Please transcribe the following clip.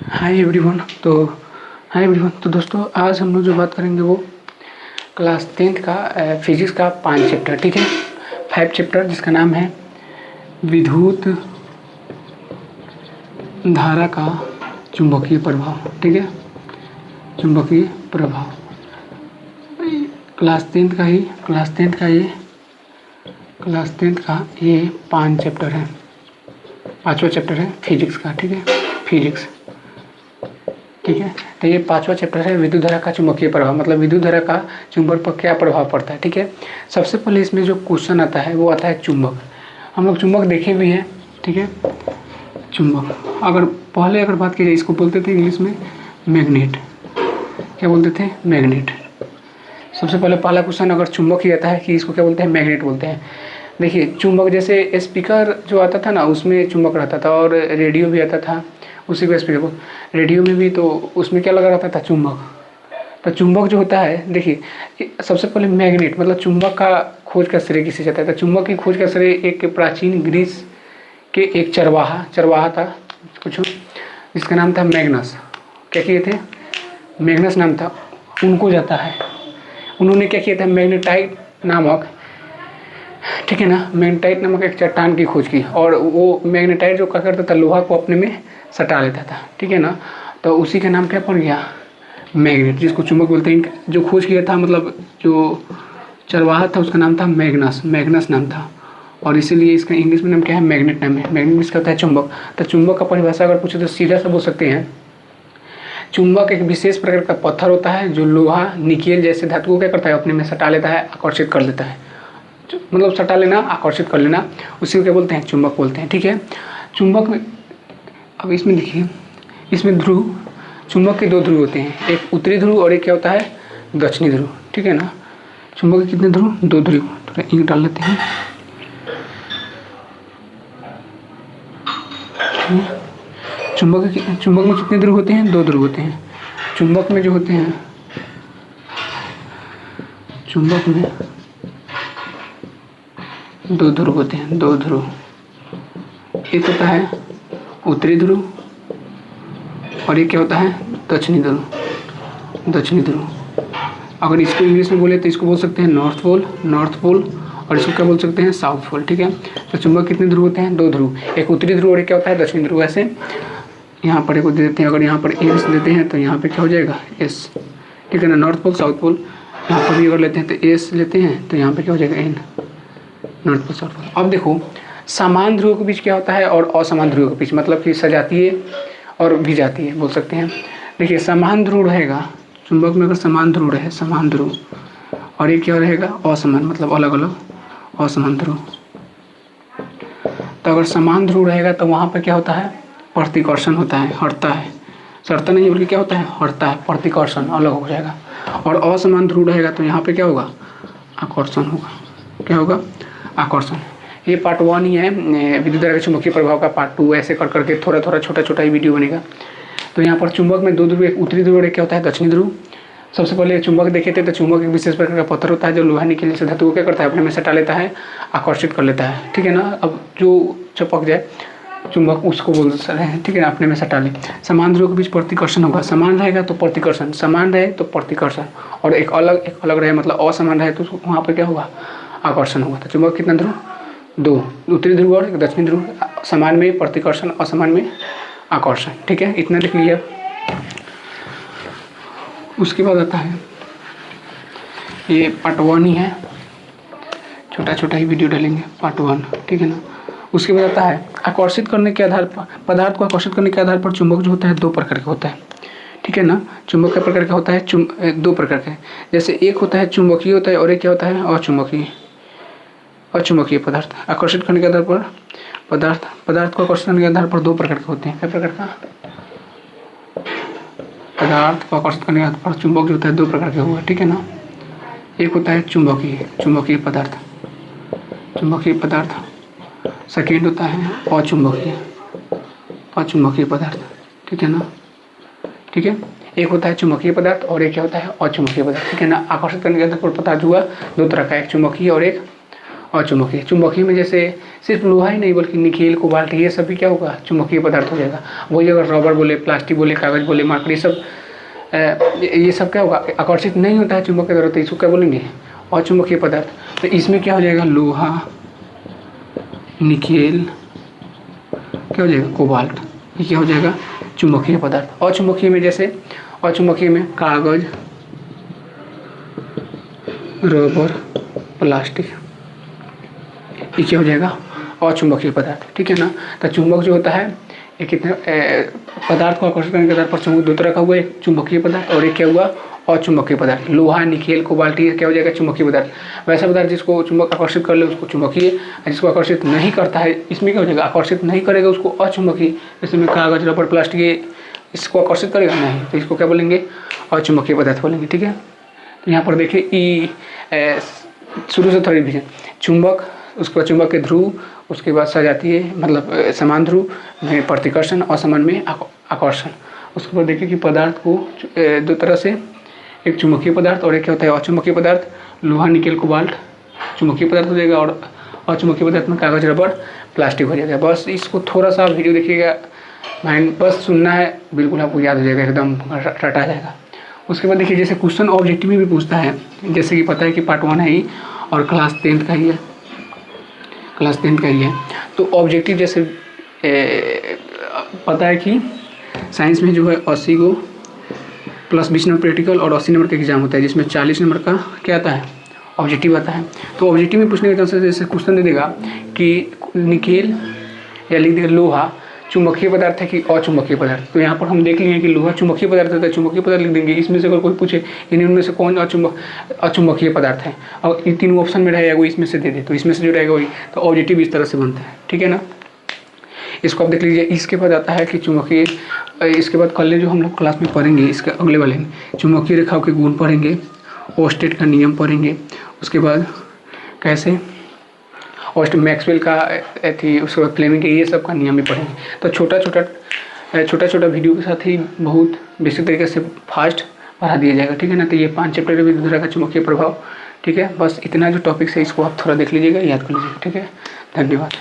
तो hi everyone. तो दोस्तों आज हम लोग जो बात करेंगे वो क्लास 10th का फिजिक्स का 5 चैप्टर, ठीक है, 5 चैप्टर जिसका नाम है विद्युत धारा का चुंबकीय प्रभाव, ठीक है, चुंबकीय प्रभाव। क्लास 10th का ये 5 चैप्टर है, 5वां चैप्टर है फिजिक्स का, ठीक है, फिजिक्स, ठीक है। तो ये 5वां चैप्टर है विद्युत धारा का चुंबकीय प्रभाव, मतलब विद्युत धारा का चुंबक पर क्या प्रभाव पड़ता है, ठीक है। सबसे पहले इसमें जो क्वेश्चन आता है वो आता है चुंबक। हम लोग चुंबक देखे भी हैं, ठीक है। चुंबक अगर बात की जाए, इसको बोलते थे इंग्लिश में मैग्नेट। क्या बोलते थे? मैग्नेट। सबसे पहला क्वेश्चन अगर चुंबक ही आता है कि इसको क्या बोलते हैं? मैग्नेट बोलते हैं। देखिए चुंबक जैसे स्पीकर जो आता था ना, उसमें चुंबक रहता था, और रेडियो भी आता था उसी को स्पीकर को, रेडियो में भी, तो उसमें क्या लगा रहता था? चुंबक। तो चुंबक जो होता है, देखिए सबसे पहले मैग्नेट मतलब चुंबक का खोज का श्रेय किसे जाता है? तो चुंबक की खोज का श्रेय एक प्राचीन ग्रीस के एक चरवाहा था कुछ, जिसका नाम था मैग्नस। क्या किए थे? मैग्नस नाम था, उनको जाता है। उन्होंने क्या किया था? मैग्नेटाइट नामक, ठीक है ना, मैग्नेटाइट नामक एक चट्टान की खोज की, और वो मैग्नेटाइट जो क्या करता था, लोहा को अपने में सटा लेता था, ठीक है ना। तो उसी का नाम क्या पड़ गया? मैग्नेट, जिसको चुंबक बोलते हैं। जो खोज किया था, मतलब जो चरवाहा था, उसका नाम था मैग्नस नाम था, और इसीलिए इसका इंग्लिश में नाम क्या है? मैग्नेट नाम है। मैग्नेट इसका होता है चुंबक। तो चुंबक का परिभाषा अगर पूछे तो सीधा सा बोल सकते हैं, चुंबक एक विशेष प्रकार का पत्थर होता है जो लोहा, निकेल जैसे धातु को क्या करता है? अपने में सटा लेता है, आकर्षित कर लेता है। मतलब सटा लेना, आकर्षित कर लेना, उसी को क्या बोलते हैं? चुंबक बोलते हैं, ठीक है। चुंबक में अब इसमें देखिए, इसमें ध्रुव, चुंबक के 2 ध्रुव होते हैं, एक उत्तरी ध्रुव और एक क्या होता है? दक्षिणी ध्रुव, ठीक है ना। चुंबक के कितने ध्रुव? 2 ध्रुव। थोड़ा इंक डाल लेते हैं। चुंबक में कितने ध्रुव होते हैं? 2 ध्रुव होते हैं। चुंबक में जो होते हैं, चुंबक में 2 ध्रुव होते हैं, 2 ध्रुव। एक होता है उत्तरी ध्रुव और एक क्या होता है? दक्षिणी ध्रुव। अगर इसको इंग्लिश में बोले तो इसको बोल सकते हैं नॉर्थ पोल, और इसको क्या बोल सकते हैं? साउथ पोल, ठीक है। तो चुंबक कितने ध्रुव होते हैं? 2 ध्रुव, एक उत्तरी ध्रुव और एक क्या होता है? दक्षिणी ध्रुव। ऐसे यहाँ पर एक दे देते हैं, अगर यहाँ पर एस देते हैं तो यहाँ पे क्या हो जाएगा? एस, ठीक है ना, नॉर्थ पोल साउथ पोल। यहाँ पर भी अगर लेते हैं तो एस लेते हैं तो यहाँ पे क्या हो जाएगा? N, north pole south pole. अब देखो समान ध्रुव के बीच क्या होता है और असमान ध्रुव के बीच, मतलब कि सजातीय और विजातीय बोल सकते हैं। देखिए समान ध्रुव रहेगा चुंबक में, अगर समान ध्रुव रहे, समान ध्रुव, और ये क्या रहेगा? असमान, मतलब अलग अलग असमान ध्रुव। तो अगर समान ध्रुव रहेगा तो वहाँ पर क्या होता है? प्रतिकर्षण होता है, हटता है, सड़ता नहीं बल्कि क्या होता है? हटता है, प्रतिकर्षण अलग हो जाएगा। और असमान ध्रुव रहेगा तो यहाँ पे क्या होगा? आकर्षण होगा। क्या होगा? आकर्षण। ये पार्ट 1 ही है विद्युत धारा के चुंबकीय प्रभाव का। पार्ट 2 ऐसे कर करके थोड़ा छोटा ही वीडियो बनेगा। तो यहाँ पर चुंबक में 2 ध्रुव, एक उत्तरी ध्रुव और एक क्या होता है? दक्षिणी ध्रुव। सबसे पहले चुंबक देखे थे, तो चुंबक एक विशेष प्रकार का पत्थर होता है जो लोहा, निकेल जैसे धातु को क्या करता है? अपने में सटा लेता है, आकर्षित कर लेता है, ठीक है ना। अब जो चपक जाए चुंबक उसको बोल रहे हैं, ठीक है ना, अपने में सटा ले। समान ध्रुव के बीच प्रतिकर्षण होगा, समान रहेगा तो प्रतिकर्षण, समान रहे तो प्रतिकर्षण, और एक अलग रहे मतलब असमान रहे तो वहाँ पर क्या होगा? आकर्षण होगा। तो चुंबक कितना ध्रुव? 2, उत्तरी ध्रुव और एक दक्षिणी ध्रुव। समान में प्रतिकर्षण, असमान में आकर्षण, ठीक है। इतना लिख लिया। उसके बाद आता है, ये पार्ट 1 ही है, छोटा ही वीडियो डालेंगे, पार्ट 1, ठीक है ना। उसके बाद आता है आकर्षित करने के आधार पर, पदार्थ को आकर्षित करने के आधार पर चुंबक जो होता है 2 प्रकार का होता है, ठीक है ना। चुंबक का प्रकार क्या होता है? 2 प्रकार का, जैसे एक होता है चुंबकीय होता है और एक क्या होता है? अचुंबकीय पदार्थ। आकर्षित करने के आधार पर पदार्थ को आकर्षित करने के आधार पर 2 प्रकार के होते हैं। क्या प्रकार का? पदार्थ को आकर्षित करने के आधार पर चुंबक जो होता है 2 प्रकार के हुआ, ठीक है ना। एक होता है चुंबकीय पदार्थ, सेकेंड होता है अचुंबकीय पदार्थ, ठीक है ना, ठीक है। एक होता है चुंबकीय पदार्थ और एक क्या होता है? अचुंबकीय पदार्थ, ठीक है ना। आकर्षित करने के आधार पर पदार्थ हुआ 2 तरह का, एक चुंबकीय और एक अचुंबकीय। चुंबकीय में जैसे सिर्फ लोहा ही नहीं बल्कि निकेल, कोबाल्ट, ये सब भी क्या होगा, चुंबकीय पदार्थ हो जाएगा। वही अगर रबर बोले, प्लास्टिक बोले, कागज बोले, मार्कर, ये सब क्या होगा, आकर्षित नहीं होता है चुंबक के द्वारा, तो इसको क्या बोलेंगे, अचुंबकीय पदार्थ। तो इसमें क्या हो जाएगा, लोहा, निकेल, क्या हो जाएगा, कोबाल्ट, ये क्या हो जाएगा, चुंबकीय पदार्थ। अचुंबकीय में जैसे, अचुंबकीय में कागज, रबर, प्लास्टिक, ये क्या हो जाएगा, अचुंबकीय पदार्थ। ठीक है ना। तो चुंबक जो होता है ये कितने पदार्थ को आकर्षित करने के आधार पर चुंबक दो तरह का हुआ, एक चुंबकीय पदार्थ और एक क्या हुआ, अचुंबकीय पदार्थ। लोहा, निकेल, कोबाल्ट, ये क्या हो जाएगा, चुंबकीय पदार्थ। वैसा पदार्थ जिसको चुंबक आकर्षित कर ले उसको चुंबकीय, जिसको आकर्षित नहीं करता है इसमें क्या हो जाएगा, आकर्षित नहीं करेगा उसको अचुंबकीय। जैसे में कागज, रबर, प्लास्टिक, ये इसको आकर्षित करेगा नहीं, तो इसको क्या बोलेंगे, अचुंबकीय पदार्थ बोलेंगे। ठीक है। तो यहाँ पर देखिए शुरू से थोड़ा रिवीजन, चुंबक, उसके बाद चुंबक के ध्रुव, उसके बाद सजाती है मतलब समान ध्रुव में प्रतिकर्षण, असमान में आकर्षण। उसके बाद देखिए कि पदार्थ को दो तरह से, एक चुंबकीय पदार्थ और एक क्या होता है, अचुंबकीय पदार्थ। लोहा, निकेल, कोबाल्ट चुंबकीय पदार्थ हो जाएगा और अचुंबकीय पदार्थ में कागज, रबर, प्लास्टिक हो जाएगा। बस इसको थोड़ा सा वीडियो देखिएगा, माइंड बस सुनना है, बिल्कुल आपको याद हो जाएगा, एकदम रटा जाएगा। उसके बाद देखिए जैसे क्वेश्चन ऑब्जेक्टिव में भी पूछता है, जैसे कि पता है कि पार्ट 1 है ही और क्लास 10th का ही है, क्लास 10th का ही है। तो ऑब्जेक्टिव जैसे पता है कि साइंस में जो है 80 को प्लस 20 नंबर प्रैक्टिकल और 80 नंबर का एग्जाम होता है, जिसमें 40 नंबर का क्या आता है, ऑब्जेक्टिव आता है। तो ऑब्जेक्टिव में पूछने के चांसेस जैसे क्वेश्चन दे देगा कि निकेल या लिख देगा लोहा चुंबकीय पदार्थ है कि अचुंबकीय पदार्थ। तो यहाँ पर हम देख लेंगे कि लोहा चुंबकीय पदार्थ होता है, चुंबकीय पदार्थ लिख देंगे। इसमें से अगर कोई पूछे इन इनमें से कौन अचुंबकीय पदार्थ है और इन तीनों ऑप्शन में रहेगा वो इसमें से दे दे, तो इसमें से जो रहेगा वही, तो ऑब्जेक्टिव इस तरह से बनता है। ठीक है ना। इसको आप देख लीजिए। इसके बाद आता है कि चुंबकीय, इसके बाद कल जो हम लोग क्लास में पढ़ेंगे, इसके अगले वाले में चुंबकीय रेखाओं के गुण पढ़ेंगे, ओस्टेट का नियम पढ़ेंगे, उसके बाद कैसे और मैक्सवेल का थी, उसके बाद फ्लेमिंग के, ये सब का नियम भी पढ़ेंगे। तो छोटा छोटा वीडियो के साथ ही बहुत बेसिक तरीके से फास्ट पढ़ा दिया जाएगा। ठीक है ना। तो ये 5 चैप्टर है दूसरा का चुंबकीय प्रभाव। ठीक है। बस इतना जो टॉपिक्स है इसको आप थोड़ा देख लीजिएगा, याद कर लीजिएगा। ठीक है। धन्यवाद।